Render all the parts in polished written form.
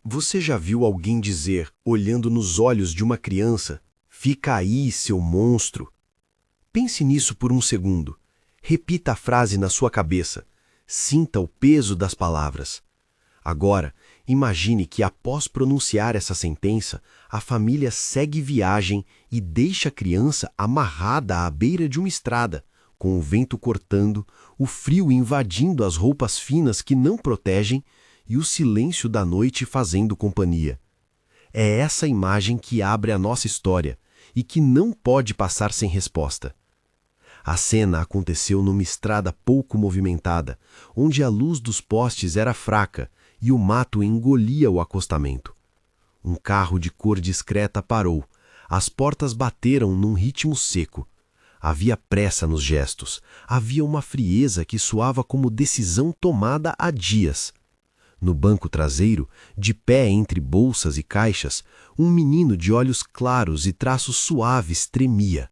Você já viu alguém dizer, olhando nos olhos de uma criança, "Fica aí, seu monstro"? Pense nisso por um segundo. Repita a frase na sua cabeça. Sinta o peso das palavras. Agora, imagine que após pronunciar essa sentença, a família segue viagem e deixa a criança amarrada à beira de uma estrada, com o vento cortando, o frio invadindo as roupas finas que não protegem e o silêncio da noite fazendo companhia. É essa imagem que abre a nossa história e que não pode passar sem resposta. A cena aconteceu numa estrada pouco movimentada, onde a luz dos postes era fraca e o mato engolia o acostamento. Um carro de cor discreta parou. As portas bateram num ritmo seco. Havia pressa nos gestos. Havia uma frieza que soava como decisão tomada há dias. No banco traseiro, de pé entre bolsas e caixas, um menino de olhos claros e traços suaves tremia.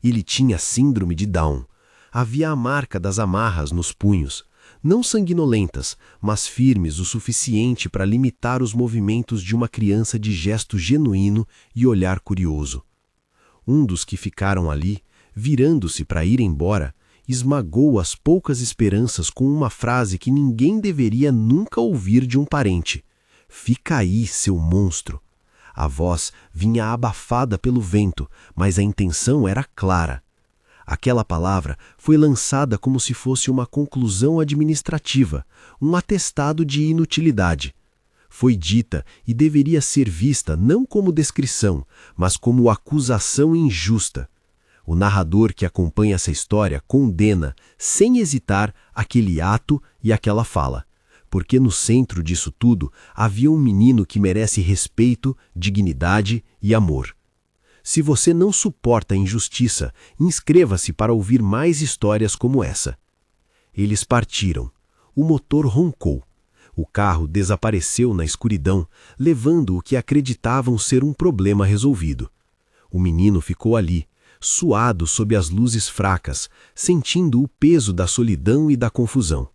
Ele tinha síndrome de Down. Havia a marca das amarras nos punhos, não sanguinolentas, mas firmes o suficiente para limitar os movimentos de uma criança de gesto genuíno e olhar curioso. Um dos que ficaram ali, virando-se para ir embora, esmagou as poucas esperanças com uma frase que ninguém deveria nunca ouvir de um parente. "Fica aí, seu monstro." A voz vinha abafada pelo vento, mas a intenção era clara. Aquela palavra foi lançada como se fosse uma conclusão administrativa, um atestado de inutilidade. Foi dita e deveria ser vista não como descrição, mas como acusação injusta. O narrador que acompanha essa história condena, sem hesitar, aquele ato e aquela fala. Porque no centro disso tudo havia um menino que merece respeito, dignidade e amor. Se você não suporta a injustiça, inscreva-se para ouvir mais histórias como essa. Eles partiram. O motor roncou. O carro desapareceu na escuridão, levando o que acreditavam ser um problema resolvido. O menino ficou ali, suado sob as luzes fracas, sentindo o peso da solidão e da confusão.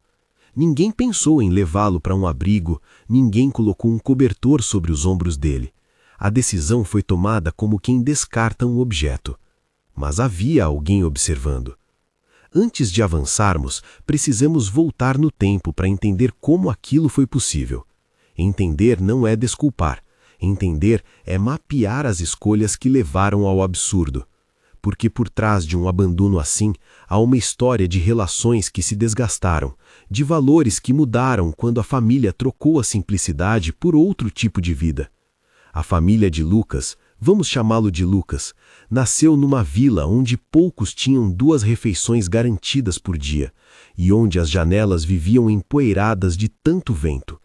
Ninguém pensou em levá-lo para um abrigo, ninguém colocou um cobertor sobre os ombros dele. A decisão foi tomada como quem descarta um objeto. Mas havia alguém observando. Antes de avançarmos, precisamos voltar no tempo para entender como aquilo foi possível. Entender não é desculpar. Entender é mapear as escolhas que levaram ao absurdo. Porque por trás de um abandono assim, há uma história de relações que se desgastaram, de valores que mudaram quando a família trocou a simplicidade por outro tipo de vida. A família de Lucas, vamos chamá-lo de Lucas, nasceu numa vila onde poucos tinham 2 refeições garantidas por dia, e onde as janelas viviam empoeiradas de tanto vento.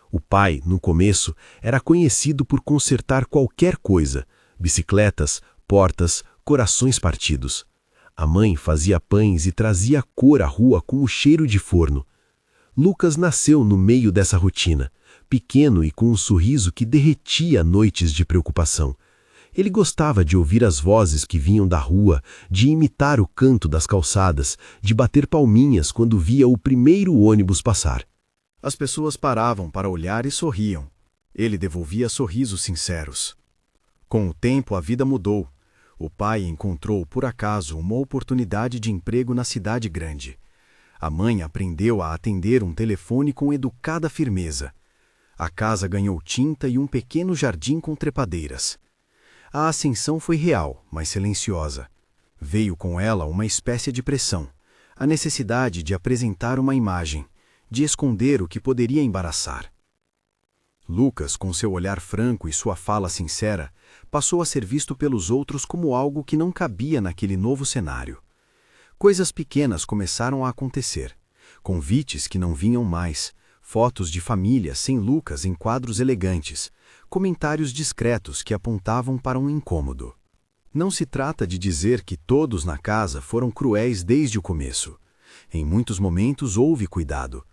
O pai, no começo, era conhecido por consertar qualquer coisa, bicicletas, portas, corações partidos. A mãe fazia pães e trazia cor à rua com o cheiro de forno. Lucas nasceu no meio dessa rotina, pequeno e com um sorriso que derretia noites de preocupação. Ele gostava de ouvir as vozes que vinham da rua, de imitar o canto das calçadas, de bater palminhas quando via o primeiro ônibus passar. As pessoas paravam para olhar e sorriam. Ele devolvia sorrisos sinceros. Com o tempo, a vida mudou. O pai encontrou, por acaso, uma oportunidade de emprego na cidade grande. A mãe aprendeu a atender um telefone com educada firmeza. A casa ganhou tinta e um pequeno jardim com trepadeiras. A ascensão foi real, mas silenciosa. Veio com ela uma espécie de pressão, a necessidade de apresentar uma imagem, de esconder o que poderia embaraçar. Lucas, com seu olhar franco e sua fala sincera, passou a ser visto pelos outros como algo que não cabia naquele novo cenário. Coisas pequenas começaram a acontecer. Convites que não vinham mais, fotos de família sem Lucas em quadros elegantes, comentários discretos que apontavam para um incômodo. Não se trata de dizer que todos na casa foram cruéis desde o começo. Em muitos momentos houve cuidado,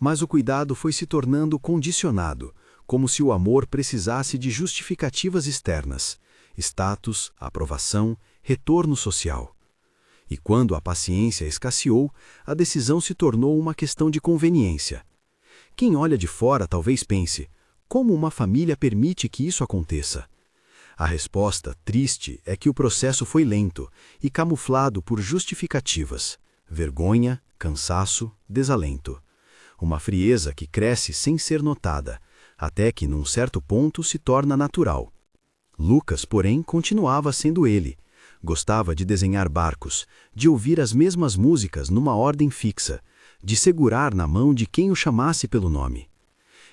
mas o cuidado foi se tornando condicionado, como se o amor precisasse de justificativas externas, status, aprovação, retorno social. E quando a paciência escasseou, a decisão se tornou uma questão de conveniência. Quem olha de fora talvez pense, Como uma família permite que isso aconteça? A resposta, triste, é que o processo foi lento e camuflado por justificativas: vergonha, cansaço, desalento. Uma frieza que cresce sem ser notada, até que, num certo ponto, se torna natural. Lucas, porém, continuava sendo ele. Gostava de desenhar barcos, de ouvir as mesmas músicas numa ordem fixa, de segurar na mão de quem o chamasse pelo nome.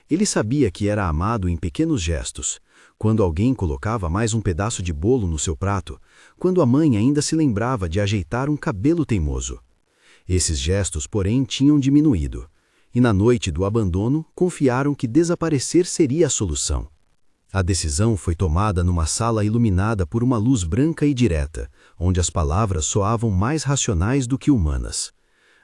Ele sabia que era amado em pequenos gestos, quando alguém colocava mais um pedaço de bolo no seu prato, quando a mãe ainda se lembrava de ajeitar um cabelo teimoso. Esses gestos, porém, tinham diminuído, e na noite do abandono confiaram que desaparecer seria a solução. A decisão foi tomada numa sala iluminada por uma luz branca e direta, onde as palavras soavam mais racionais do que humanas.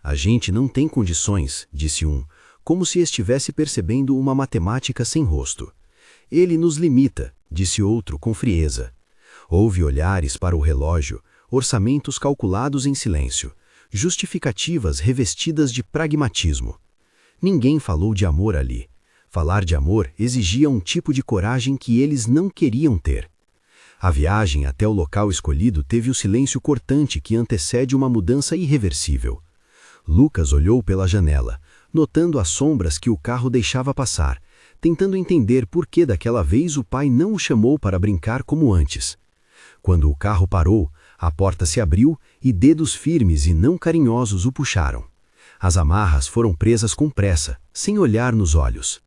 A gente não tem condições, disse um, como se estivesse percebendo uma matemática sem rosto. Ele nos limita, disse outro com frieza. Houve olhares para o relógio, orçamentos calculados em silêncio, justificativas revestidas de pragmatismo. Ninguém falou de amor ali. Falar de amor exigia um tipo de coragem que eles não queriam ter. A viagem até o local escolhido teve o silêncio cortante que antecede uma mudança irreversível. Lucas olhou pela janela, notando as sombras que o carro deixava passar, tentando entender por que daquela vez o pai não o chamou para brincar como antes. Quando o carro parou, a porta se abriu e dedos firmes e não carinhosos o puxaram. As amarras foram presas com pressa, sem olhar nos olhos.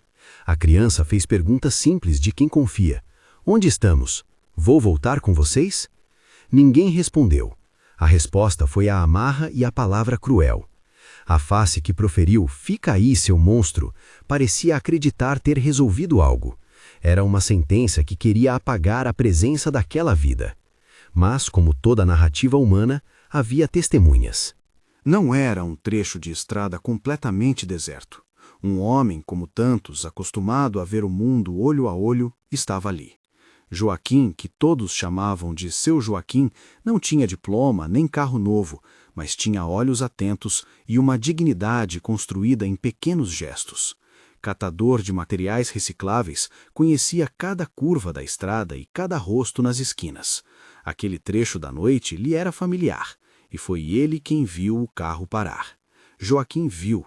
A criança fez perguntas simples de quem confia. Onde estamos? Vou voltar com vocês? Ninguém respondeu. A resposta foi a amarra e a palavra cruel. A face que proferiu, fica aí, seu monstro, parecia acreditar ter resolvido algo. Era uma sentença que queria apagar a presença daquela vida. Mas, como toda narrativa humana, havia testemunhas. Não era um trecho de estrada completamente deserto. Um homem, como tantos, acostumado a ver o mundo olho a olho, estava ali. Joaquim, que todos chamavam de seu Joaquim, não tinha diploma nem carro novo, mas tinha olhos atentos e uma dignidade construída em pequenos gestos. Catador de materiais recicláveis, conhecia cada curva da estrada e cada rosto nas esquinas. Aquele trecho da noite lhe era familiar, e foi ele quem viu o carro parar. Joaquim viu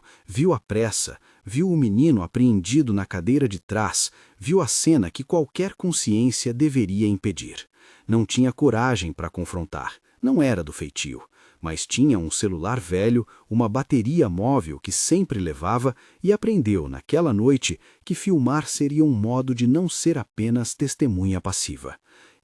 a pressa, viu o menino apreendido na cadeira de trás, viu a cena que qualquer consciência deveria impedir. Não tinha coragem para confrontar, não era do feitio, mas tinha um celular velho, uma bateria móvel que sempre levava e aprendeu naquela noite que filmar seria um modo de não ser apenas testemunha passiva.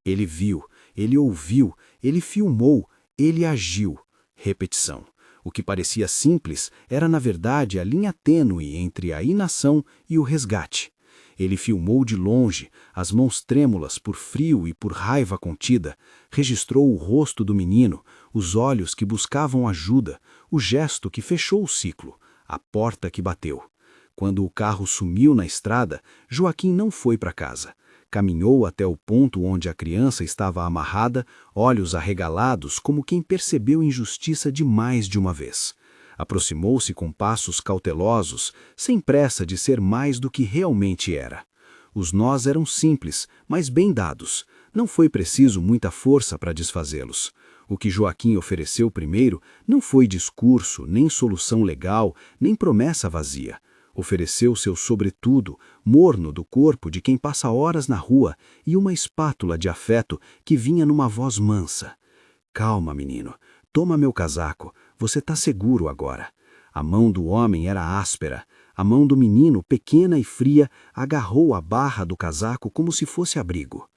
Ele viu, ele ouviu, ele filmou, ele agiu. Repetição. O que parecia simples era, na verdade, a linha tênue entre a inação e o resgate. Ele filmou de longe, as mãos trêmulas por frio e por raiva contida, registrou o rosto do menino, os olhos que buscavam ajuda, o gesto que fechou o ciclo, a porta que bateu. Quando o carro sumiu na estrada, Joaquim não foi para casa. Caminhou até o ponto onde a criança estava amarrada, olhos arregalados como quem percebeu injustiça de mais de uma vez. Aproximou-se com passos cautelosos, sem pressa de ser mais do que realmente era. Os nós eram simples, mas bem dados. Não foi preciso muita força para desfazê-los. O que Joaquim ofereceu primeiro não foi discurso, nem solução legal, nem promessa vazia. Ofereceu seu sobretudo, morno do corpo de quem passa horas na rua, e uma espátula de afeto que vinha numa voz mansa. Calma, menino. Toma meu casaco. Você tá seguro agora. A mão do homem era áspera. A mão do menino, pequena e fria, agarrou a barra do casaco como se fosse abrigo.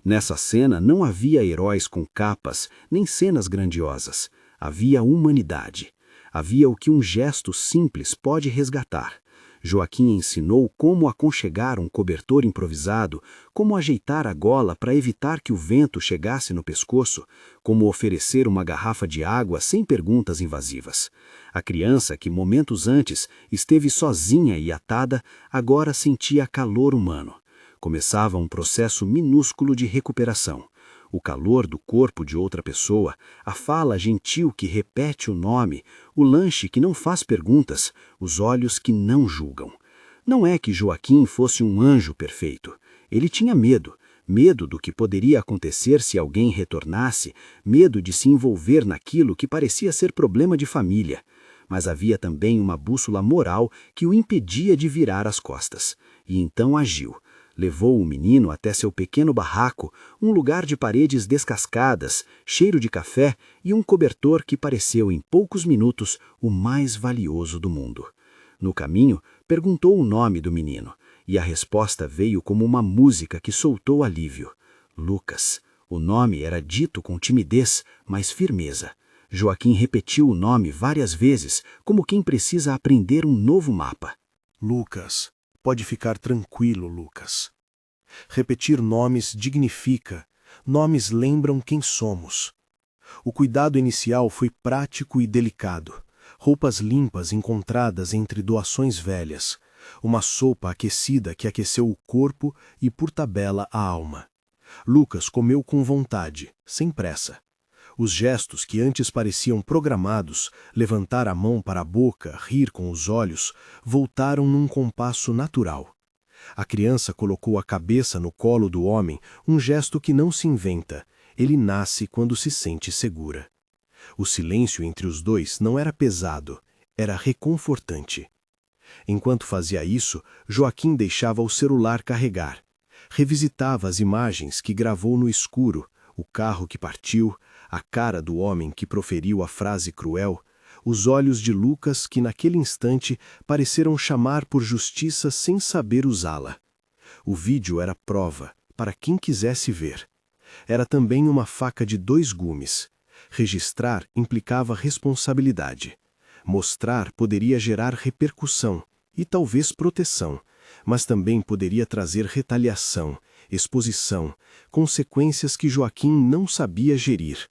Nessa cena não havia heróis com capas, nem cenas grandiosas. Havia humanidade. Havia o que um gesto simples pode resgatar. Joaquim ensinou como aconchegar um cobertor improvisado, como ajeitar a gola para evitar que o vento chegasse no pescoço, como oferecer uma garrafa de água sem perguntas invasivas. A criança, que momentos antes esteve sozinha e atada, agora sentia calor humano. Começava um processo minúsculo de recuperação. O calor do corpo de outra pessoa, a fala gentil que repete o nome, o lanche que não faz perguntas, os olhos que não julgam. Não é que Joaquim fosse um anjo perfeito. Ele tinha medo. Medo do que poderia acontecer se alguém retornasse, medo de se envolver naquilo que parecia ser problema de família. Mas havia também uma bússola moral que o impedia de virar as costas. E então agiu. Levou o menino até seu pequeno barraco, um lugar de paredes descascadas, cheiro de café e um cobertor que pareceu em poucos minutos o mais valioso do mundo. No caminho, perguntou o nome do menino, e a resposta veio como uma música que soltou alívio. Lucas. O nome era dito com timidez, mas firmeza. Joaquim repetiu o nome várias vezes, como quem precisa aprender um novo mapa. Lucas. Pode ficar tranquilo, Lucas. Repetir nomes dignifica. Nomes lembram quem somos. O cuidado inicial foi prático e delicado. Roupas limpas encontradas entre doações velhas. Uma sopa aquecida que aqueceu o corpo e, por tabela, a alma. Lucas comeu com vontade, sem pressa. Os gestos que antes pareciam programados, levantar a mão para a boca, rir com os olhos, voltaram num compasso natural. A criança colocou a cabeça no colo do homem, um gesto que não se inventa. Ele nasce quando se sente segura. O silêncio entre os dois não era pesado, era reconfortante. Enquanto fazia isso, Joaquim deixava o celular carregar. Revisitava as imagens que gravou no escuro, o carro que partiu, a cara do homem que proferiu a frase cruel, os olhos de Lucas que naquele instante pareceram chamar por justiça sem saber usá-la. O vídeo era prova, para quem quisesse ver. Era também uma faca de 2 gumes. Registrar implicava responsabilidade. Mostrar poderia gerar repercussão e talvez proteção, mas também poderia trazer retaliação, exposição, consequências que Joaquim não sabia gerir.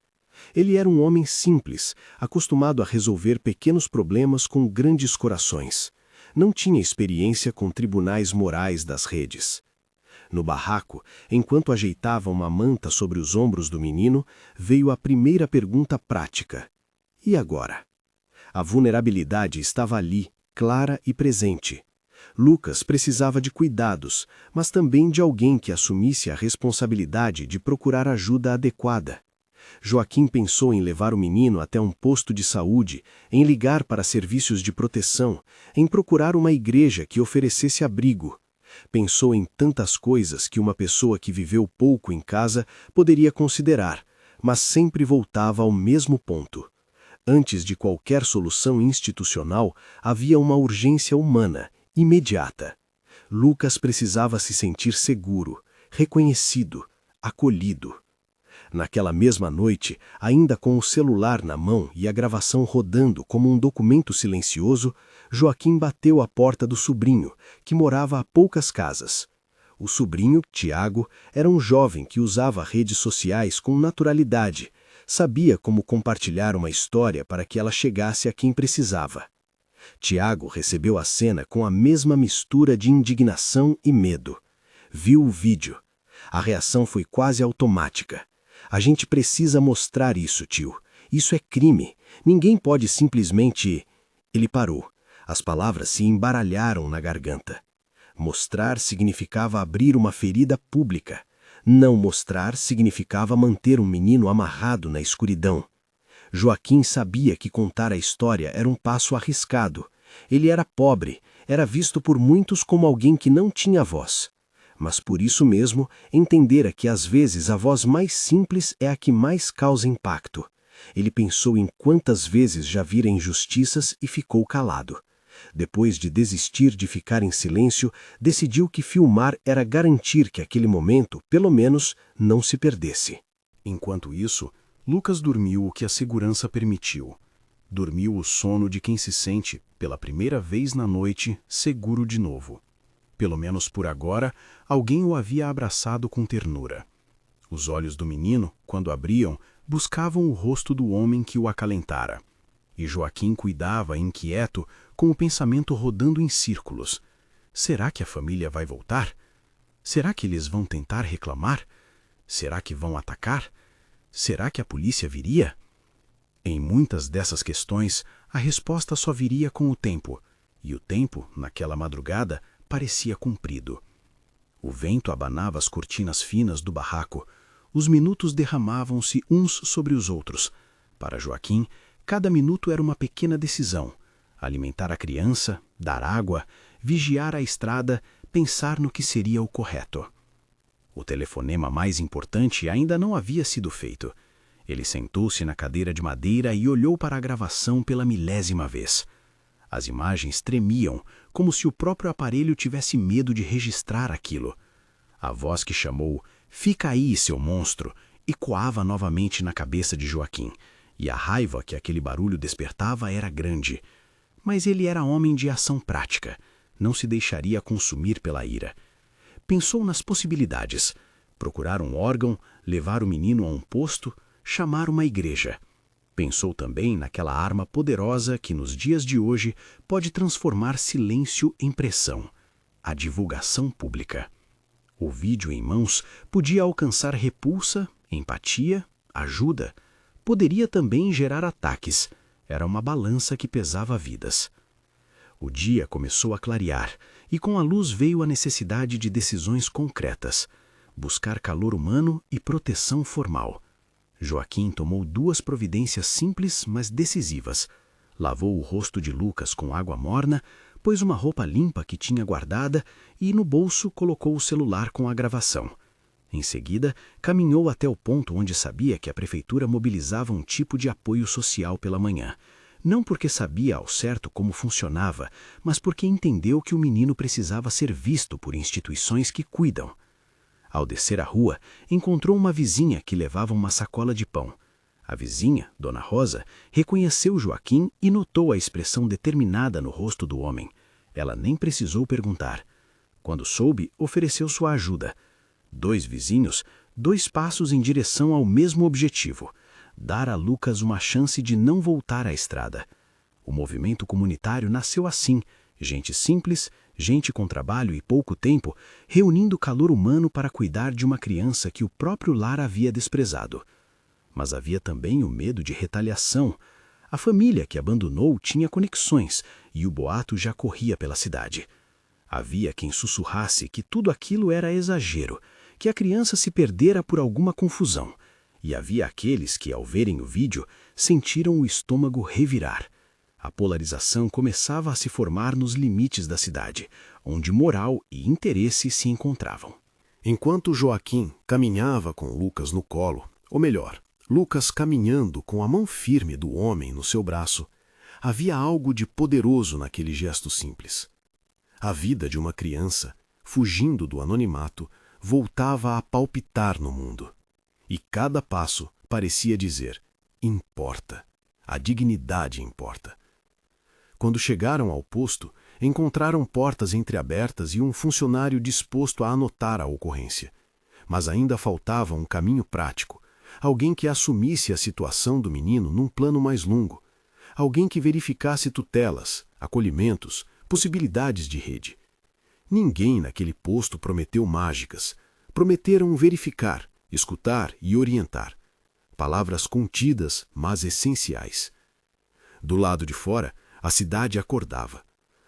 Ele era um homem simples, acostumado a resolver pequenos problemas com grandes corações. Não tinha experiência com tribunais morais das redes. No barraco, enquanto ajeitava uma manta sobre os ombros do menino, veio a primeira pergunta prática. E agora? A vulnerabilidade estava ali, clara e presente. Lucas precisava de cuidados, mas também de alguém que assumisse a responsabilidade de procurar ajuda adequada. Joaquim pensou em levar o menino até um posto de saúde, em ligar para serviços de proteção, em procurar uma igreja que oferecesse abrigo. Pensou em tantas coisas que uma pessoa que viveu pouco em casa poderia considerar, mas sempre voltava ao mesmo ponto. Antes de qualquer solução institucional, havia uma urgência humana, imediata. Lucas precisava se sentir seguro, reconhecido, acolhido. Naquela mesma noite, ainda com o celular na mão e a gravação rodando como um documento silencioso, Joaquim bateu à porta do sobrinho, que morava a poucas casas. O sobrinho, Tiago, era um jovem que usava redes sociais com naturalidade, sabia como compartilhar uma história para que ela chegasse a quem precisava. Tiago recebeu a cena com a mesma mistura de indignação e medo. Viu o vídeo. A reação foi quase automática. A gente precisa mostrar isso, tio. Isso é crime. Ninguém pode simplesmente... Ele parou. As palavras se embaralharam na garganta. Mostrar significava abrir uma ferida pública. Não mostrar significava manter um menino amarrado na escuridão. Joaquim sabia que contar a história era um passo arriscado. Ele era pobre, era visto por muitos como alguém que não tinha voz. Mas por isso mesmo, entendera que às vezes a voz mais simples é a que mais causa impacto. Ele pensou em quantas vezes já vira injustiças e ficou calado. Depois de desistir de ficar em silêncio, decidiu que filmar era garantir que aquele momento, pelo menos, não se perdesse. Enquanto isso, Lucas dormiu o que a segurança permitiu. Dormiu o sono de quem se sente, pela primeira vez na noite, seguro de novo. Pelo menos por agora, alguém o havia abraçado com ternura. Os olhos do menino, quando abriam, buscavam o rosto do homem que o acalentara. E Joaquim cuidava, inquieto, com o pensamento rodando em círculos. Será que a família vai voltar? Será que eles vão tentar reclamar? Será que vão atacar? Será que a polícia viria? Em muitas dessas questões, a resposta só viria com o tempo. E o tempo, naquela madrugada, parecia comprido. O vento abanava as cortinas finas do barraco. Os minutos derramavam-se uns sobre os outros. Para Joaquim, cada minuto era uma pequena decisão. Alimentar a criança, dar água, vigiar a estrada, pensar no que seria o correto. O telefonema mais importante ainda não havia sido feito. Ele sentou-se na cadeira de madeira e olhou para a gravação pela 1000ª vez. As imagens tremiam, como se o próprio aparelho tivesse medo de registrar aquilo. A voz que chamou "Fica aí, seu monstro!" ecoava novamente na cabeça de Joaquim, e a raiva que aquele barulho despertava era grande. Mas ele era homem de ação prática, não se deixaria consumir pela ira. Pensou nas possibilidades: procurar um órgão, levar o menino a um posto, chamar uma igreja. Pensou também naquela arma poderosa que nos dias de hoje pode transformar silêncio em pressão: a divulgação pública. O vídeo em mãos podia alcançar repulsa, empatia, ajuda. Poderia também gerar ataques. Era uma balança que pesava vidas. O dia começou a clarear, e com a luz veio a necessidade de decisões concretas: buscar calor humano e proteção formal. Joaquim tomou 2 providências simples, mas decisivas. Lavou o rosto de Lucas com água morna, pôs uma roupa limpa que tinha guardada e no bolso colocou o celular com a gravação. Em seguida, caminhou até o ponto onde sabia que a prefeitura mobilizava um tipo de apoio social pela manhã. Não porque sabia ao certo como funcionava, mas porque entendeu que o menino precisava ser visto por instituições que cuidam. Ao descer a rua, encontrou uma vizinha que levava uma sacola de pão. A vizinha, Dona Rosa, reconheceu Joaquim e notou a expressão determinada no rosto do homem. Ela nem precisou perguntar. Quando soube, ofereceu sua ajuda. 2 vizinhos, 2 passos em direção ao mesmo objetivo: dar a Lucas uma chance de não voltar à estrada. O movimento comunitário nasceu assim: gente simples, gente com trabalho e pouco tempo, reunindo calor humano para cuidar de uma criança que o próprio lar havia desprezado. Mas havia também o medo de retaliação. A família que abandonou tinha conexões, e o boato já corria pela cidade. Havia quem sussurrasse que tudo aquilo era exagero, que a criança se perdera por alguma confusão. E havia aqueles que, ao verem o vídeo, sentiram o estômago revirar. A polarização começava a se formar nos limites da cidade, onde moral e interesse se encontravam. Enquanto Joaquim caminhava com Lucas no colo, ou melhor, Lucas caminhando com a mão firme do homem no seu braço, havia algo de poderoso naquele gesto simples. A vida de uma criança, fugindo do anonimato, voltava a palpitar no mundo. E cada passo parecia dizer: importa, a dignidade importa. Quando chegaram ao posto, encontraram portas entreabertas e um funcionário disposto a anotar a ocorrência. Mas ainda faltava um caminho prático, alguém que assumisse a situação do menino num plano mais longo, alguém que verificasse tutelas, acolhimentos, possibilidades de rede. Ninguém naquele posto prometeu mágicas. Prometeram verificar, escutar e orientar. Palavras contidas, mas essenciais. Do lado de fora, a cidade acordava.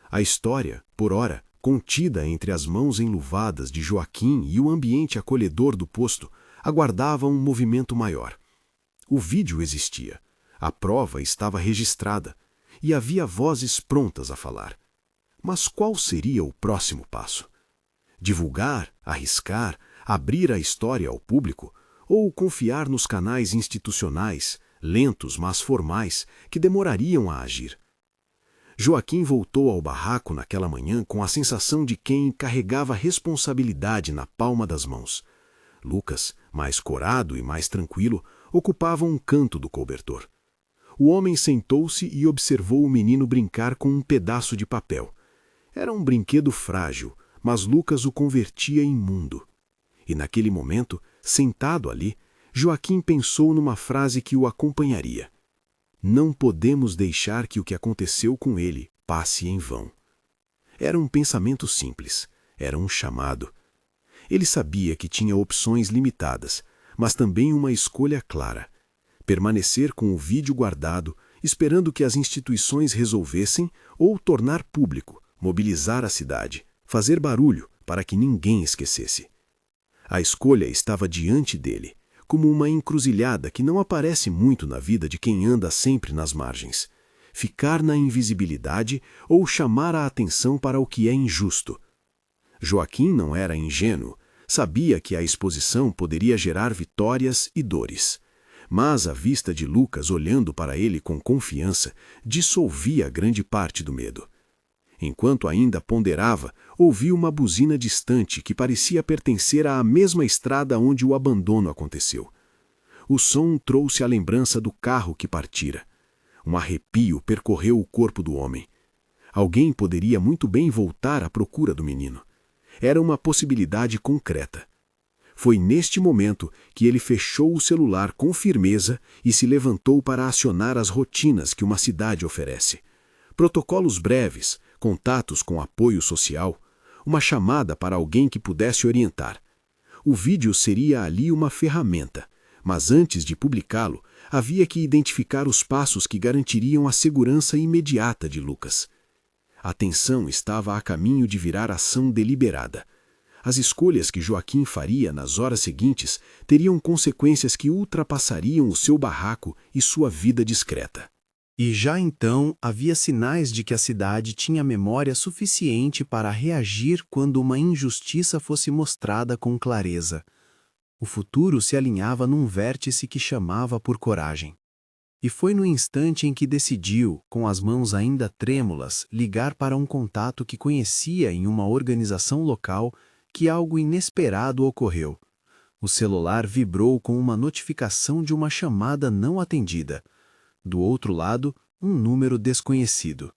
A história, por ora, contida entre as mãos enluvadas de Joaquim e o ambiente acolhedor do posto, aguardava um movimento maior. O vídeo existia, a prova estava registrada, e havia vozes prontas a falar. Mas qual seria o próximo passo? Divulgar, arriscar, abrir a história ao público, ou confiar nos canais institucionais, lentos mas formais, que demorariam a agir? Joaquim voltou ao barraco naquela manhã com a sensação de quem carregava responsabilidade na palma das mãos. Lucas, mais corado e mais tranquilo, ocupava um canto do cobertor. O homem sentou-se e observou o menino brincar com um pedaço de papel. Era um brinquedo frágil, mas Lucas o convertia em mundo. E naquele momento, sentado ali, Joaquim pensou numa frase que o acompanharia: não podemos deixar que o que aconteceu com ele passe em vão. Era um pensamento simples, era um chamado. Ele sabia que tinha opções limitadas, mas também uma escolha clara: permanecer com o vídeo guardado, esperando que as instituições resolvessem, ou tornar público, mobilizar a cidade, fazer barulho para que ninguém esquecesse. A escolha estava diante dele, como uma encruzilhada que não aparece muito na vida de quem anda sempre nas margens. Ficar na invisibilidade ou chamar a atenção para o que é injusto. Joaquim não era ingênuo, sabia que a exposição poderia gerar vitórias e dores. Mas a vista de Lucas olhando para ele com confiança dissolvia grande parte do medo. Enquanto ainda ponderava, ouviu uma buzina distante que parecia pertencer à mesma estrada onde o abandono aconteceu. O som trouxe a lembrança do carro que partira. Um arrepio percorreu o corpo do homem. Alguém poderia muito bem voltar à procura do menino. Era uma possibilidade concreta. Foi neste momento que ele fechou o celular com firmeza e se levantou para acionar as rotinas que uma cidade oferece. Protocolos breves, contatos com apoio social, uma chamada para alguém que pudesse orientar. O vídeo seria ali uma ferramenta, mas antes de publicá-lo, havia que identificar os passos que garantiriam a segurança imediata de Lucas. A tensão estava a caminho de virar ação deliberada. As escolhas que Joaquim faria nas horas seguintes teriam consequências que ultrapassariam o seu barraco e sua vida discreta. E já então havia sinais de que a cidade tinha memória suficiente para reagir quando uma injustiça fosse mostrada com clareza. O futuro se alinhava num vértice que chamava por coragem. E foi no instante em que decidiu, com as mãos ainda trêmulas, ligar para um contato que conhecia em uma organização local que algo inesperado ocorreu. O celular vibrou com uma notificação de uma chamada não atendida. Do outro lado, um número desconhecido.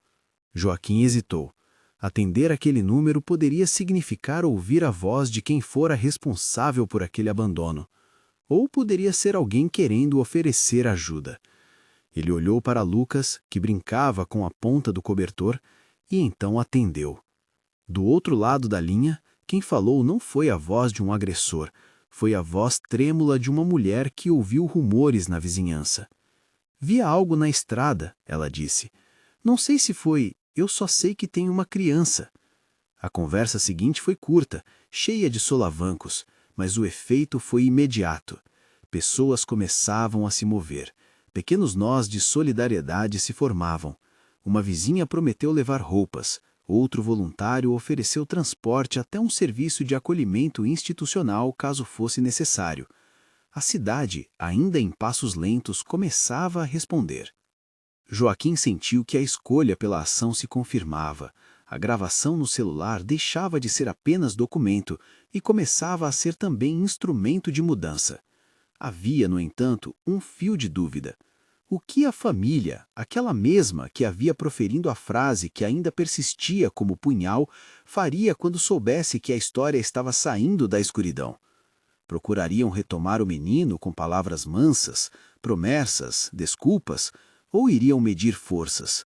Joaquim hesitou. Atender aquele número poderia significar ouvir a voz de quem fora responsável por aquele abandono. Ou poderia ser alguém querendo oferecer ajuda. Ele olhou para Lucas, que brincava com a ponta do cobertor, e então atendeu. Do outro lado da linha, quem falou não foi a voz de um agressor, foi a voz trêmula de uma mulher que ouviu rumores na vizinhança. "Vi algo na estrada", ela disse. "Não sei se foi, eu só sei que tem uma criança." A conversa seguinte foi curta, cheia de solavancos, mas o efeito foi imediato. Pessoas começavam a se mover. Pequenos nós de solidariedade se formavam. Uma vizinha prometeu levar roupas, outro voluntário ofereceu transporte até um serviço de acolhimento institucional caso fosse necessário. A cidade, ainda em passos lentos, começava a responder. Joaquim sentiu que a escolha pela ação se confirmava. A gravação no celular deixava de ser apenas documento e começava a ser também instrumento de mudança. Havia, no entanto, um fio de dúvida. O que a família, aquela mesma que havia proferindo a frase que ainda persistia como punhal, faria quando soubesse que a história estava saindo da escuridão? Procurariam retomar o menino com palavras mansas, promessas, desculpas, ou iriam medir forças?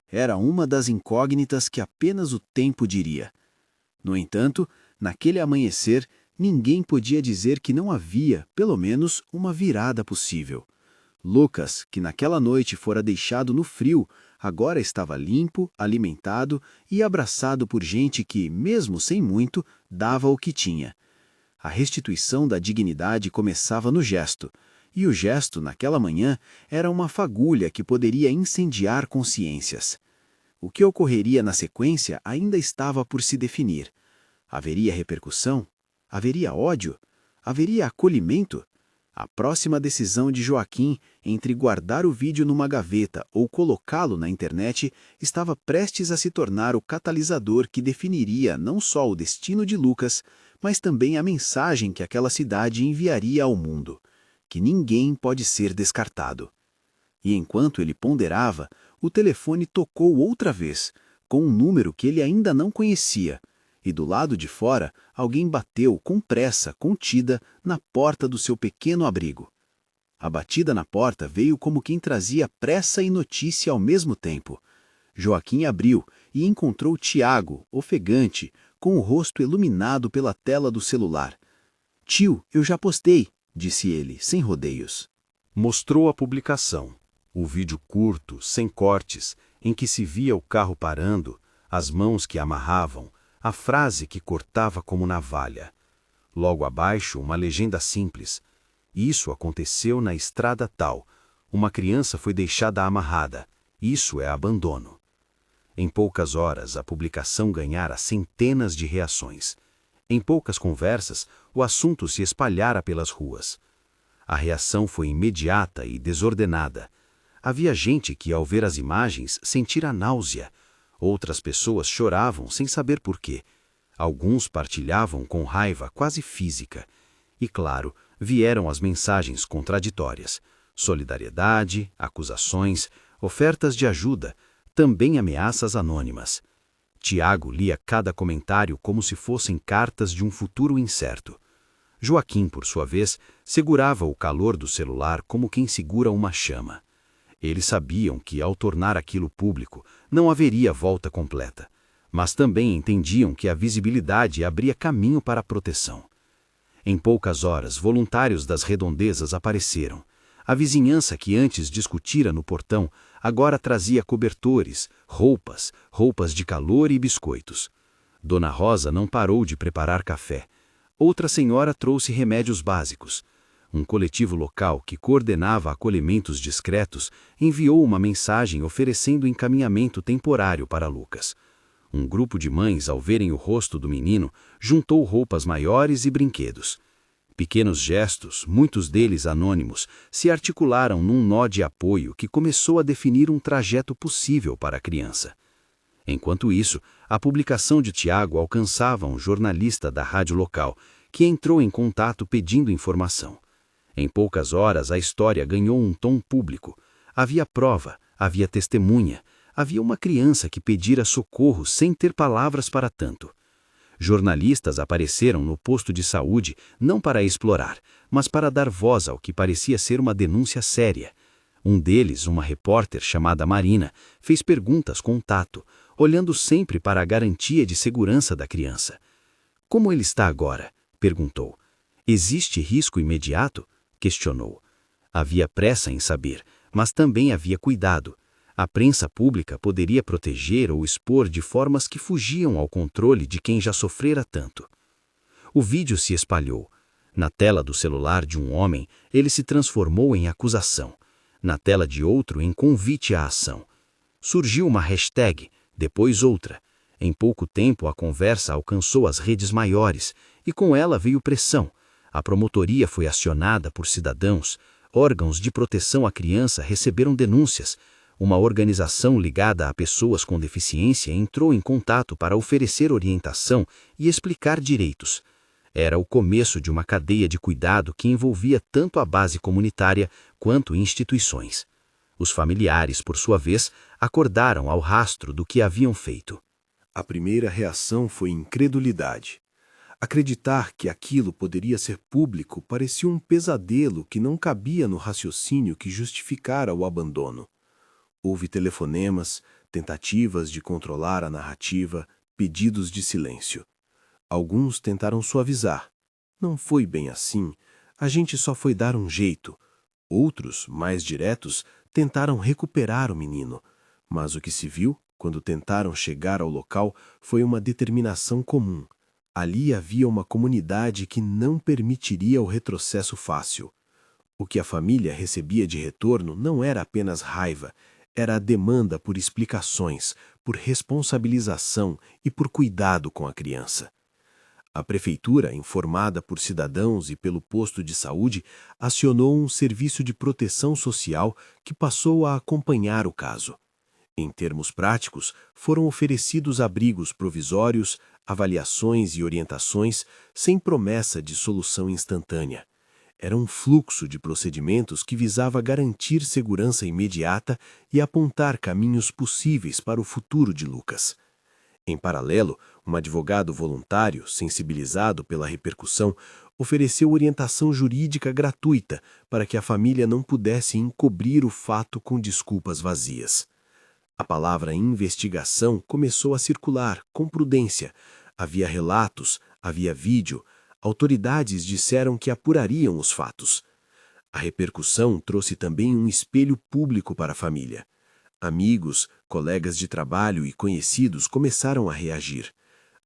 Era uma das incógnitas que apenas o tempo diria. No entanto, naquele amanhecer, ninguém podia dizer que não havia, pelo menos, uma virada possível. Lucas, que naquela noite fora deixado no frio, agora estava limpo, alimentado e abraçado por gente que, mesmo sem muito, dava o que tinha. A restituição da dignidade começava no gesto, e o gesto, naquela manhã, era uma fagulha que poderia incendiar consciências. O que ocorreria na sequência ainda estava por se definir. Haveria repercussão? Haveria ódio? Haveria acolhimento? A próxima decisão de Joaquim entre guardar o vídeo numa gaveta ou colocá-lo na internet estava prestes a se tornar o catalisador que definiria não só o destino de Lucas, mas também a mensagem que aquela cidade enviaria ao mundo, que ninguém pode ser descartado. E enquanto ele ponderava, o telefone tocou outra vez, com um número que ele ainda não conhecia, e do lado de fora alguém bateu com pressa contida na porta do seu pequeno abrigo. A batida na porta veio como quem trazia pressa e notícia ao mesmo tempo. Joaquim abriu e encontrou Tiago, ofegante, com o rosto iluminado pela tela do celular. "Tio, eu já postei", disse ele, sem rodeios. Mostrou a publicação, o vídeo curto, sem cortes, em que se via o carro parando, as mãos que amarravam, a frase que cortava como navalha. Logo abaixo, uma legenda simples. Isso aconteceu na estrada tal. Uma criança foi deixada amarrada. Isso é abandono. Em poucas horas, a publicação ganhara centenas de reações. Em poucas conversas, o assunto se espalhara pelas ruas. A reação foi imediata e desordenada. Havia gente que, ao ver as imagens, sentira náusea. Outras pessoas choravam sem saber por quê. Alguns partilhavam com raiva quase física. E, claro, vieram as mensagens contraditórias. Solidariedade, acusações, ofertas de ajuda, também ameaças anônimas. Tiago lia cada comentário como se fossem cartas de um futuro incerto. Joaquim, por sua vez, segurava o calor do celular como quem segura uma chama. Eles sabiam que, ao tornar aquilo público, não haveria volta completa, mas também entendiam que a visibilidade abria caminho para a proteção. Em poucas horas, voluntários das redondezas apareceram. A vizinhança que antes discutira no portão, agora trazia cobertores, roupas de calor e biscoitos. Dona Rosa não parou de preparar café. Outra senhora trouxe remédios básicos. Um coletivo local que coordenava acolhimentos discretos enviou uma mensagem oferecendo encaminhamento temporário para Lucas. Um grupo de mães, ao verem o rosto do menino, juntou roupas maiores e brinquedos. Pequenos gestos, muitos deles anônimos, se articularam num nó de apoio que começou a definir um trajeto possível para a criança. Enquanto isso, a publicação de Tiago alcançava um jornalista da rádio local, que entrou em contato pedindo informação. Em poucas horas, a história ganhou um tom público. Havia prova, havia testemunha, havia uma criança que pedira socorro sem ter palavras para tanto. Jornalistas apareceram no posto de saúde não para explorar, mas para dar voz ao que parecia ser uma denúncia séria. Um deles, uma repórter chamada Marina, fez perguntas com tato, olhando sempre para a garantia de segurança da criança. "Como ele está agora?" perguntou. "Existe risco imediato?" questionou. Havia pressa em saber, mas também havia cuidado. A prensa pública poderia proteger ou expor de formas que fugiam ao controle de quem já sofrera tanto. O vídeo se espalhou. Na tela do celular de um homem, ele se transformou em acusação. Na tela de outro, em convite à ação. Surgiu uma hashtag, depois outra. Em pouco tempo, a conversa alcançou as redes maiores, e com ela veio pressão. A promotoria foi acionada por cidadãos. Órgãos de proteção à criança receberam denúncias. Uma organização ligada a pessoas com deficiência entrou em contato para oferecer orientação e explicar direitos. Era o começo de uma cadeia de cuidado que envolvia tanto a base comunitária quanto instituições. Os familiares, por sua vez, acordaram ao rastro do que haviam feito. A primeira reação foi incredulidade. Acreditar que aquilo poderia ser público parecia um pesadelo que não cabia no raciocínio que justificara o abandono. Houve telefonemas, tentativas de controlar a narrativa, pedidos de silêncio. Alguns tentaram suavizar. "Não foi bem assim, a gente só foi dar um jeito." Outros, mais diretos, tentaram recuperar o menino. Mas o que se viu, quando tentaram chegar ao local, foi uma determinação comum. Ali havia uma comunidade que não permitiria o retrocesso fácil. O que a família recebia de retorno não era apenas raiva, era a demanda por explicações, por responsabilização e por cuidado com a criança. A prefeitura, informada por cidadãos e pelo posto de saúde, acionou um serviço de proteção social que passou a acompanhar o caso. Em termos práticos, foram oferecidos abrigos provisórios, avaliações e orientações, sem promessa de solução instantânea. Era um fluxo de procedimentos que visava garantir segurança imediata e apontar caminhos possíveis para o futuro de Lucas. Em paralelo, um advogado voluntário, sensibilizado pela repercussão, ofereceu orientação jurídica gratuita para que a família não pudesse encobrir o fato com desculpas vazias. A palavra investigação começou a circular, com prudência. Havia relatos, havia vídeo. Autoridades disseram que apurariam os fatos. A repercussão trouxe também um espelho público para a família. Amigos, colegas de trabalho e conhecidos começaram a reagir.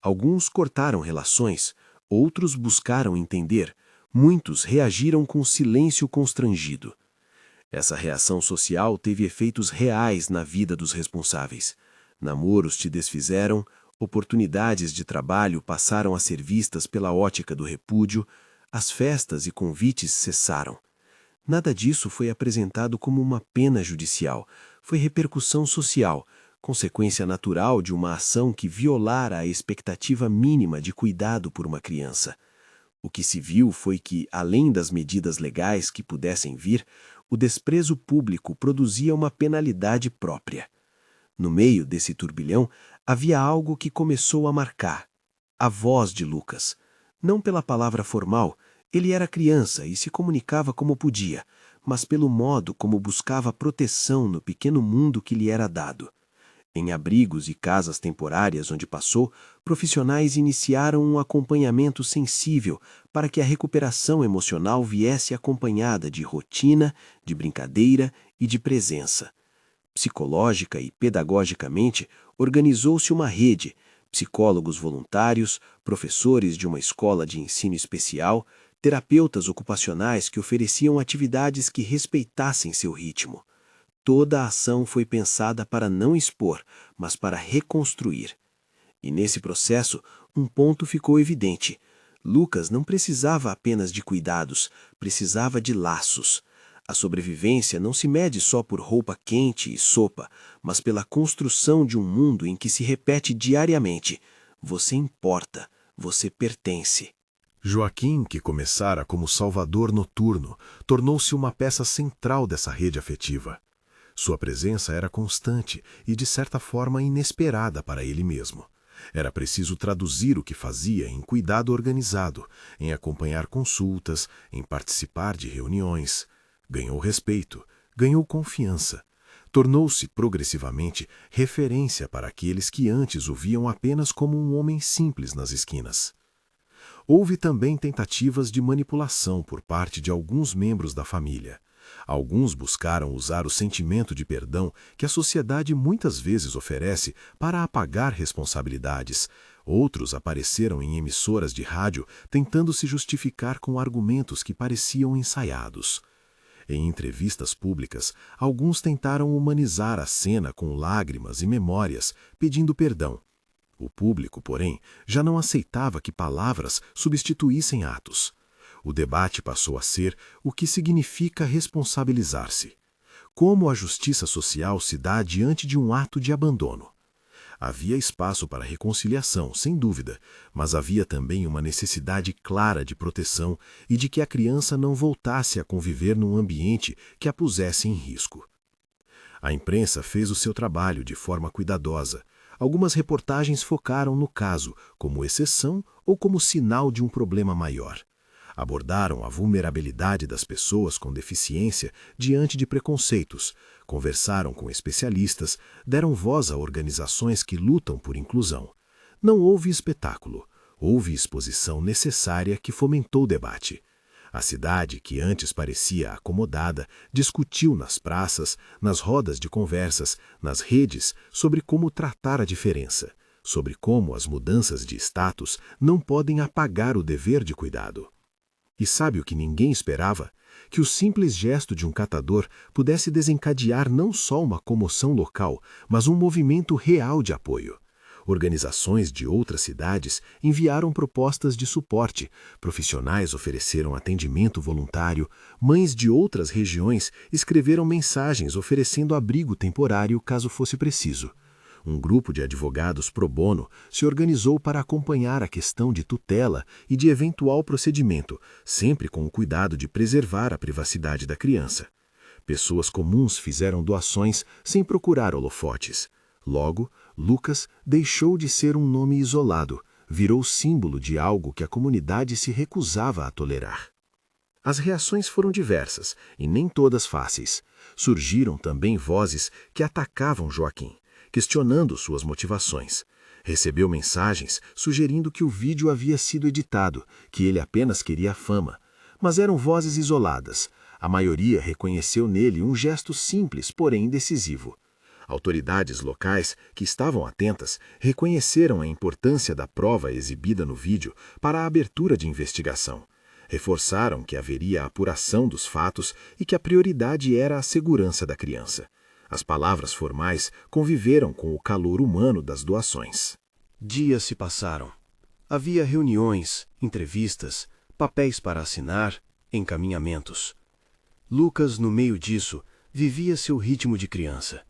Alguns cortaram relações, outros buscaram entender, muitos reagiram com silêncio constrangido. Essa reação social teve efeitos reais na vida dos responsáveis. Namoros se desfizeram, oportunidades de trabalho passaram a ser vistas pela ótica do repúdio, as festas e convites cessaram. Nada disso foi apresentado como uma pena judicial, foi repercussão social, consequência natural de uma ação que violara a expectativa mínima de cuidado por uma criança. O que se viu foi que, além das medidas legais que pudessem vir, o desprezo público produzia uma penalidade própria. No meio desse turbilhão, havia algo que começou a marcar: a voz de Lucas. Não pela palavra formal, ele era criança e se comunicava como podia, mas pelo modo como buscava proteção no pequeno mundo que lhe era dado. Em abrigos e casas temporárias onde passou, profissionais iniciaram um acompanhamento sensível para que a recuperação emocional viesse acompanhada de rotina, de brincadeira e de presença. Psicológica e pedagogicamente, organizou-se uma rede, psicólogos voluntários, professores de uma escola de ensino especial, terapeutas ocupacionais que ofereciam atividades que respeitassem seu ritmo. Toda a ação foi pensada para não expor, mas para reconstruir. E nesse processo, um ponto ficou evidente. Lucas não precisava apenas de cuidados, precisava de laços. A sobrevivência não se mede só por roupa quente e sopa, mas pela construção de um mundo em que se repete diariamente: você importa, você pertence. Joaquim, que começara como salvador noturno, tornou-se uma peça central dessa rede afetiva. Sua presença era constante e, de certa forma, inesperada para ele mesmo. Era preciso traduzir o que fazia em cuidado organizado, em acompanhar consultas, em participar de reuniões. Ganhou respeito, ganhou confiança. Tornou-se, progressivamente, referência para aqueles que antes o viam apenas como um homem simples nas esquinas. Houve também tentativas de manipulação por parte de alguns membros da família. Alguns buscaram usar o sentimento de perdão que a sociedade muitas vezes oferece para apagar responsabilidades. Outros apareceram em emissoras de rádio tentando se justificar com argumentos que pareciam ensaiados. Em entrevistas públicas, alguns tentaram humanizar a cena com lágrimas e memórias, pedindo perdão. O público, porém, já não aceitava que palavras substituíssem atos. O debate passou a ser o que significa responsabilizar-se. Como a justiça social se dá diante de um ato de abandono? Havia espaço para reconciliação, sem dúvida, mas havia também uma necessidade clara de proteção e de que a criança não voltasse a conviver num ambiente que a pusesse em risco. A imprensa fez o seu trabalho de forma cuidadosa. Algumas reportagens focaram no caso, como exceção ou como sinal de um problema maior. Abordaram a vulnerabilidade das pessoas com deficiência diante de preconceitos, conversaram com especialistas, deram voz a organizações que lutam por inclusão. Não houve espetáculo, houve exposição necessária que fomentou o debate. A cidade, que antes parecia acomodada, discutiu nas praças, nas rodas de conversas, nas redes, sobre como tratar a diferença, sobre como as mudanças de status não podem apagar o dever de cuidado. E sabe o que ninguém esperava? Que o simples gesto de um catador pudesse desencadear não só uma comoção local, mas um movimento real de apoio. Organizações de outras cidades enviaram propostas de suporte, profissionais ofereceram atendimento voluntário, mães de outras regiões escreveram mensagens oferecendo abrigo temporário caso fosse preciso. Um grupo de advogados pro bono se organizou para acompanhar a questão de tutela e de eventual procedimento, sempre com o cuidado de preservar a privacidade da criança. Pessoas comuns fizeram doações sem procurar holofotes. Logo, Lucas deixou de ser um nome isolado, virou símbolo de algo que a comunidade se recusava a tolerar. As reações foram diversas, e nem todas fáceis. Surgiram também vozes que atacavam Joaquim, questionando suas motivações. Recebeu mensagens sugerindo que o vídeo havia sido editado, que ele apenas queria fama. Mas eram vozes isoladas. A maioria reconheceu nele um gesto simples, porém decisivo. Autoridades locais que estavam atentas reconheceram a importância da prova exibida no vídeo para a abertura de investigação. Reforçaram que haveria apuração dos fatos e que a prioridade era a segurança da criança. As palavras formais conviveram com o calor humano das doações. Dias se passaram. Havia reuniões, entrevistas, papéis para assinar, encaminhamentos. Lucas, no meio disso, vivia seu ritmo de criança.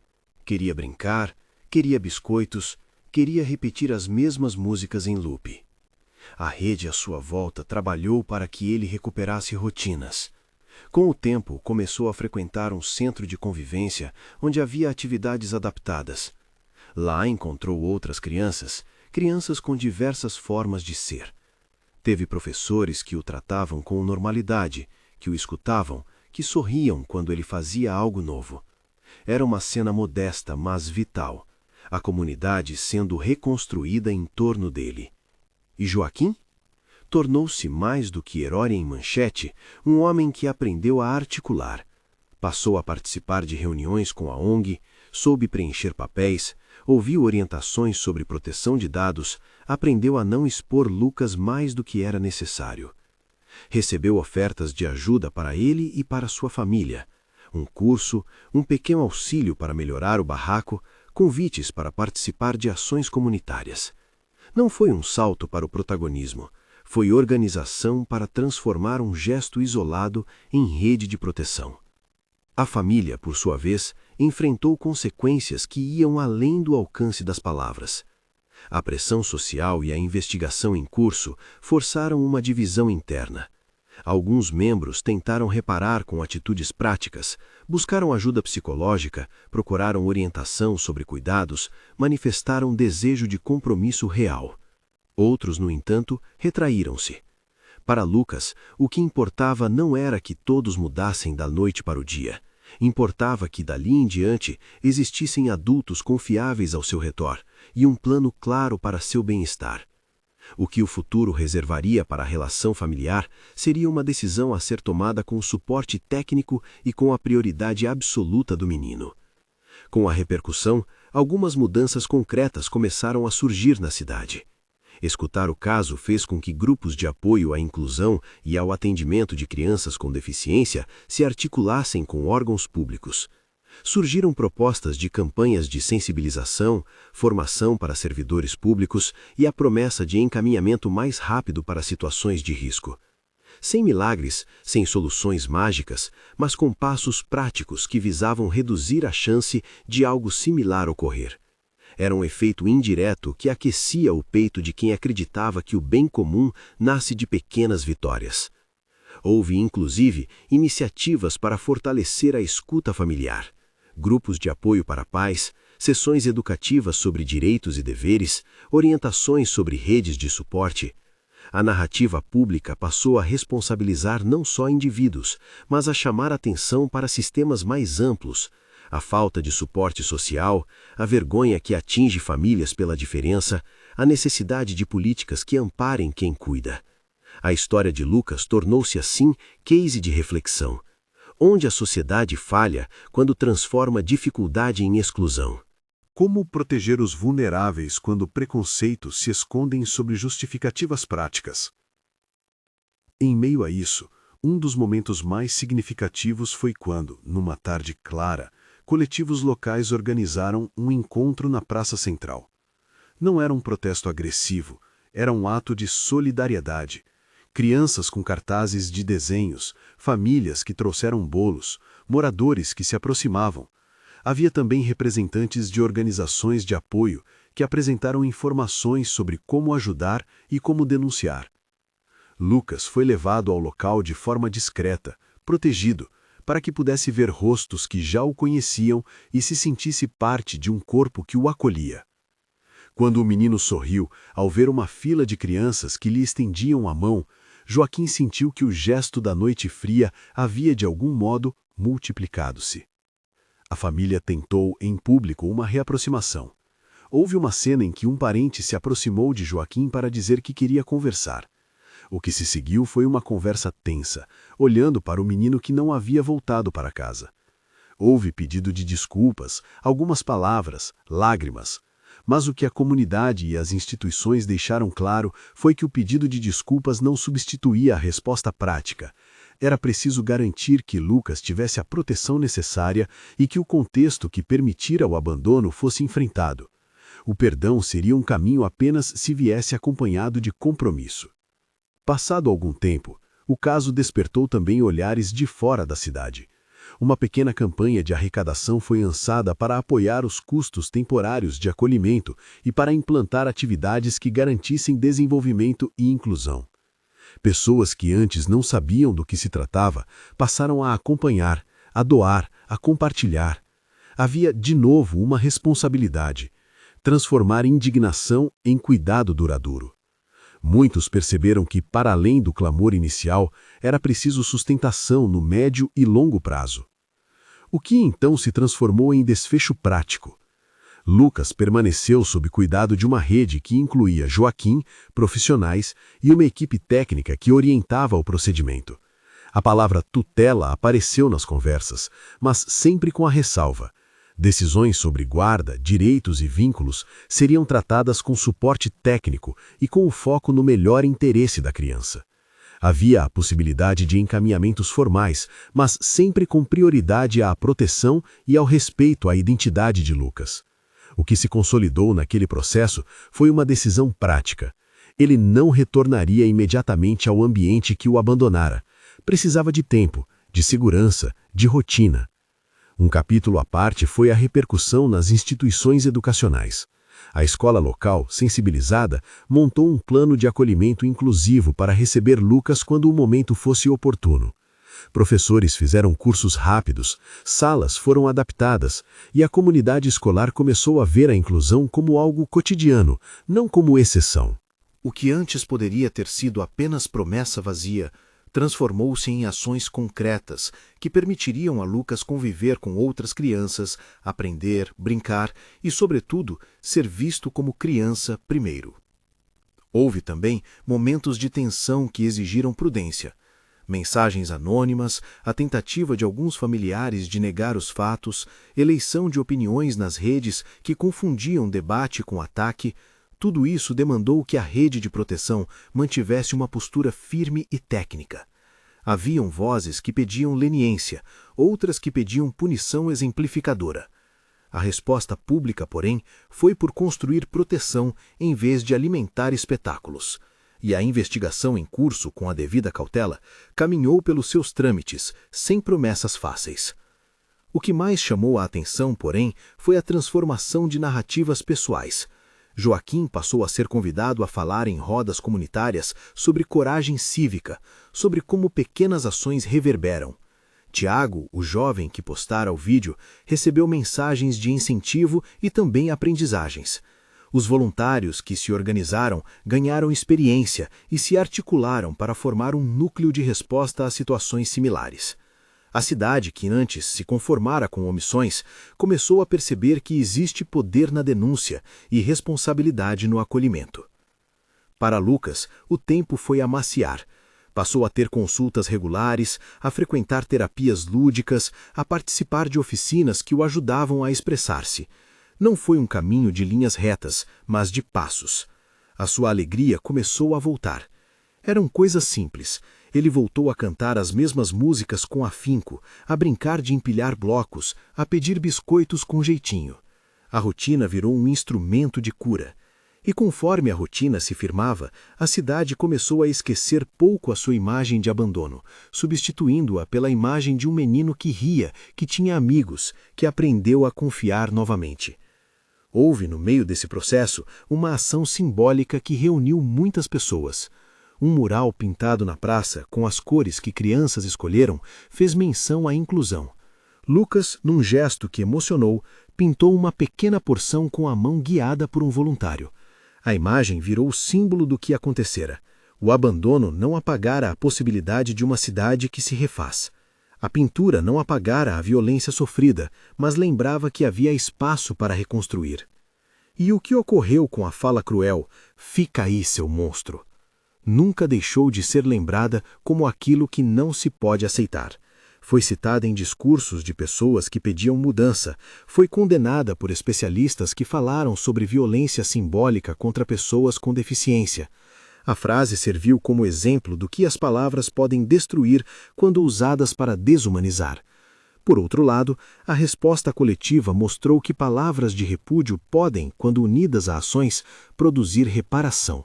Queria brincar, queria biscoitos, queria repetir as mesmas músicas em loop. A rede à sua volta trabalhou para que ele recuperasse rotinas. Com o tempo, começou a frequentar um centro de convivência onde havia atividades adaptadas. Lá encontrou outras crianças com diversas formas de ser. Teve professores que o tratavam com normalidade, que o escutavam, que sorriam quando ele fazia algo novo. Era uma cena modesta, mas vital. A comunidade sendo reconstruída em torno dele. E Joaquim? Tornou-se mais do que herói em manchete, um homem que aprendeu a articular. Passou a participar de reuniões com a ONG, soube preencher papéis, ouviu orientações sobre proteção de dados, aprendeu a não expor Lucas mais do que era necessário. Recebeu ofertas de ajuda para ele e para sua família. Um curso, um pequeno auxílio para melhorar o barraco, convites para participar de ações comunitárias. Não foi um salto para o protagonismo, foi organização para transformar um gesto isolado em rede de proteção. A família, por sua vez, enfrentou consequências que iam além do alcance das palavras. A pressão social e a investigação em curso forçaram uma divisão interna. Alguns membros tentaram reparar com atitudes práticas, buscaram ajuda psicológica, procuraram orientação sobre cuidados, manifestaram desejo de compromisso real. Outros, no entanto, retraíram-se. Para Lucas, o que importava não era que todos mudassem da noite para o dia. Importava que, dali em diante, existissem adultos confiáveis ao seu redor e um plano claro para seu bem-estar. O que o futuro reservaria para a relação familiar seria uma decisão a ser tomada com suporte técnico e com a prioridade absoluta do menino. Com a repercussão, algumas mudanças concretas começaram a surgir na cidade. Escutar o caso fez com que grupos de apoio à inclusão e ao atendimento de crianças com deficiência se articulassem com órgãos públicos. Surgiram propostas de campanhas de sensibilização, formação para servidores públicos e a promessa de encaminhamento mais rápido para situações de risco. Sem milagres, sem soluções mágicas, mas com passos práticos que visavam reduzir a chance de algo similar ocorrer. Era um efeito indireto que aquecia o peito de quem acreditava que o bem comum nasce de pequenas vitórias. Houve, inclusive, iniciativas para fortalecer a escuta familiar. Grupos de apoio para pais, sessões educativas sobre direitos e deveres, orientações sobre redes de suporte. A narrativa pública passou a responsabilizar não só indivíduos, mas a chamar atenção para sistemas mais amplos. A falta de suporte social, a vergonha que atinge famílias pela diferença, a necessidade de políticas que amparem quem cuida. A história de Lucas tornou-se assim case de reflexão. Onde a sociedade falha quando transforma dificuldade em exclusão? Como proteger os vulneráveis quando preconceitos se escondem sob justificativas práticas? Em meio a isso, um dos momentos mais significativos foi quando, numa tarde clara, coletivos locais organizaram um encontro na Praça Central. Não era um protesto agressivo, era um ato de solidariedade. Crianças com cartazes de desenhos, famílias que trouxeram bolos, moradores que se aproximavam. Havia também representantes de organizações de apoio que apresentaram informações sobre como ajudar e como denunciar. Lucas foi levado ao local de forma discreta, protegido, para que pudesse ver rostos que já o conheciam e se sentisse parte de um corpo que o acolhia. Quando o menino sorriu ao ver uma fila de crianças que lhe estendiam a mão, Joaquim sentiu que o gesto da noite fria havia de algum modo multiplicado-se. A família tentou, em público, uma reaproximação. Houve uma cena em que um parente se aproximou de Joaquim para dizer que queria conversar. O que se seguiu foi uma conversa tensa, olhando para o menino que não havia voltado para casa. Houve pedido de desculpas, algumas palavras, lágrimas. Mas o que a comunidade e as instituições deixaram claro foi que o pedido de desculpas não substituía a resposta prática. Era preciso garantir que Lucas tivesse a proteção necessária e que o contexto que permitira o abandono fosse enfrentado. O perdão seria um caminho apenas se viesse acompanhado de compromisso. Passado algum tempo, o caso despertou também olhares de fora da cidade. Uma pequena campanha de arrecadação foi lançada para apoiar os custos temporários de acolhimento e para implantar atividades que garantissem desenvolvimento e inclusão. Pessoas que antes não sabiam do que se tratava passaram a acompanhar, a doar, a compartilhar. Havia, de novo, uma responsabilidade: transformar indignação em cuidado duradouro. Muitos perceberam que, para além do clamor inicial, era preciso sustentação no médio e longo prazo. O que então se transformou em desfecho prático? Lucas permaneceu sob cuidado de uma rede que incluía Joaquim, profissionais e uma equipe técnica que orientava o procedimento. A palavra tutela apareceu nas conversas, mas sempre com a ressalva: decisões sobre guarda, direitos e vínculos seriam tratadas com suporte técnico e com o foco no melhor interesse da criança. Havia a possibilidade de encaminhamentos formais, mas sempre com prioridade à proteção e ao respeito à identidade de Lucas. O que se consolidou naquele processo foi uma decisão prática. Ele não retornaria imediatamente ao ambiente que o abandonara. Precisava de tempo, de segurança, de rotina. Um capítulo à parte foi a repercussão nas instituições educacionais. A escola local, sensibilizada, montou um plano de acolhimento inclusivo para receber Lucas quando o momento fosse oportuno. Professores fizeram cursos rápidos, salas foram adaptadas e a comunidade escolar começou a ver a inclusão como algo cotidiano, não como exceção. O que antes poderia ter sido apenas promessa vazia, transformou-se em ações concretas que permitiriam a Lucas conviver com outras crianças, aprender, brincar e, sobretudo, ser visto como criança primeiro. Houve também momentos de tensão que exigiram prudência. Mensagens anônimas, a tentativa de alguns familiares de negar os fatos, eleição de opiniões nas redes que confundiam debate com ataque, tudo isso demandou que a rede de proteção mantivesse uma postura firme e técnica. Haviam vozes que pediam leniência, outras que pediam punição exemplificadora. A resposta pública, porém, foi por construir proteção em vez de alimentar espetáculos. E a investigação em curso, com a devida cautela, caminhou pelos seus trâmites, sem promessas fáceis. O que mais chamou a atenção, porém, foi a transformação de narrativas pessoais. Joaquim passou a ser convidado a falar em rodas comunitárias sobre coragem cívica, sobre como pequenas ações reverberam. Tiago, o jovem que postara o vídeo, recebeu mensagens de incentivo e também aprendizagens. Os voluntários que se organizaram ganharam experiência e se articularam para formar um núcleo de resposta a situações similares. A cidade, que antes se conformara com omissões, começou a perceber que existe poder na denúncia e responsabilidade no acolhimento. Para Lucas, o tempo foi amaciar. Passou a ter consultas regulares, a frequentar terapias lúdicas, a participar de oficinas que o ajudavam a expressar-se. Não foi um caminho de linhas retas, mas de passos. A sua alegria começou a voltar. Eram coisas simples. Ele voltou a cantar as mesmas músicas com afinco, a brincar de empilhar blocos, a pedir biscoitos com jeitinho. A rotina virou um instrumento de cura. E conforme a rotina se firmava, a cidade começou a esquecer pouco a sua imagem de abandono, substituindo-a pela imagem de um menino que ria, que tinha amigos, que aprendeu a confiar novamente. Houve, no meio desse processo, uma ação simbólica que reuniu muitas pessoas. Um mural pintado na praça, com as cores que crianças escolheram, fez menção à inclusão. Lucas, num gesto que emocionou, pintou uma pequena porção com a mão guiada por um voluntário. A imagem virou o símbolo do que acontecera. O abandono não apagara a possibilidade de uma cidade que se refaz. A pintura não apagara a violência sofrida, mas lembrava que havia espaço para reconstruir. E o que ocorreu com a fala cruel, "Fica aí, seu monstro", nunca deixou de ser lembrada como aquilo que não se pode aceitar. Foi citada em discursos de pessoas que pediam mudança, foi condenada por especialistas que falaram sobre violência simbólica contra pessoas com deficiência. A frase serviu como exemplo do que as palavras podem destruir quando usadas para desumanizar. Por outro lado, a resposta coletiva mostrou que palavras de repúdio podem, quando unidas a ações, produzir reparação.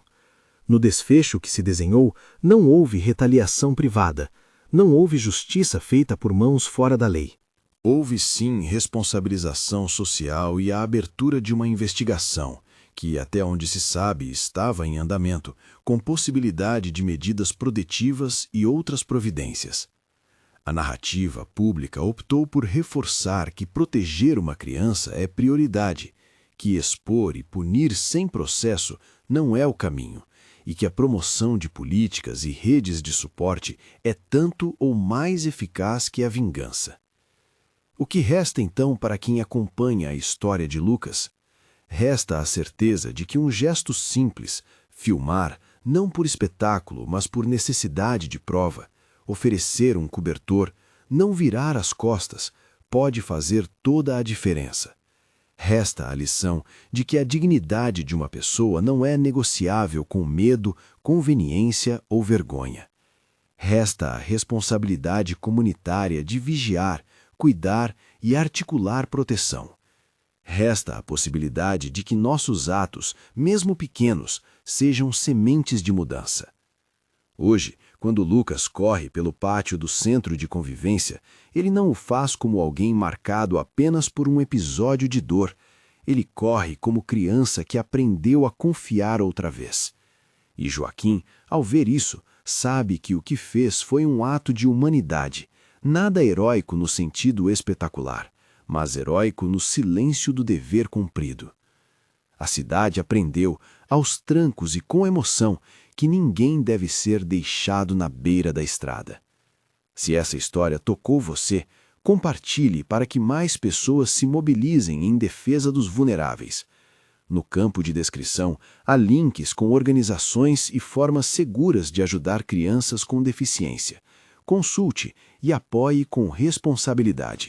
No desfecho que se desenhou, não houve retaliação privada. Não houve justiça feita por mãos fora da lei. Houve sim responsabilização social e a abertura de uma investigação, que, até onde se sabe, estava em andamento, com possibilidade de medidas protetivas e outras providências. A narrativa pública optou por reforçar que proteger uma criança é prioridade, que expor e punir sem processo não é o caminho, e que a promoção de políticas e redes de suporte é tanto ou mais eficaz que a vingança. O que resta então para quem acompanha a história de Lucas? Resta a certeza de que um gesto simples, filmar, não por espetáculo, mas por necessidade de prova, oferecer um cobertor, não virar as costas, pode fazer toda a diferença. Resta a lição de que a dignidade de uma pessoa não é negociável com medo, conveniência ou vergonha. Resta a responsabilidade comunitária de vigiar, cuidar e articular proteção. Resta a possibilidade de que nossos atos, mesmo pequenos, sejam sementes de mudança. Hoje, quando Lucas corre pelo pátio do centro de convivência, ele não o faz como alguém marcado apenas por um episódio de dor. Ele corre como criança que aprendeu a confiar outra vez. E Joaquim, ao ver isso, sabe que o que fez foi um ato de humanidade, nada heróico no sentido espetacular, mas heróico no silêncio do dever cumprido. A cidade aprendeu, aos trancos e com emoção, que ninguém deve ser deixado na beira da estrada. Se essa história tocou você, compartilhe para que mais pessoas se mobilizem em defesa dos vulneráveis. No campo de descrição, há links com organizações e formas seguras de ajudar crianças com deficiência. Consulte e apoie com responsabilidade.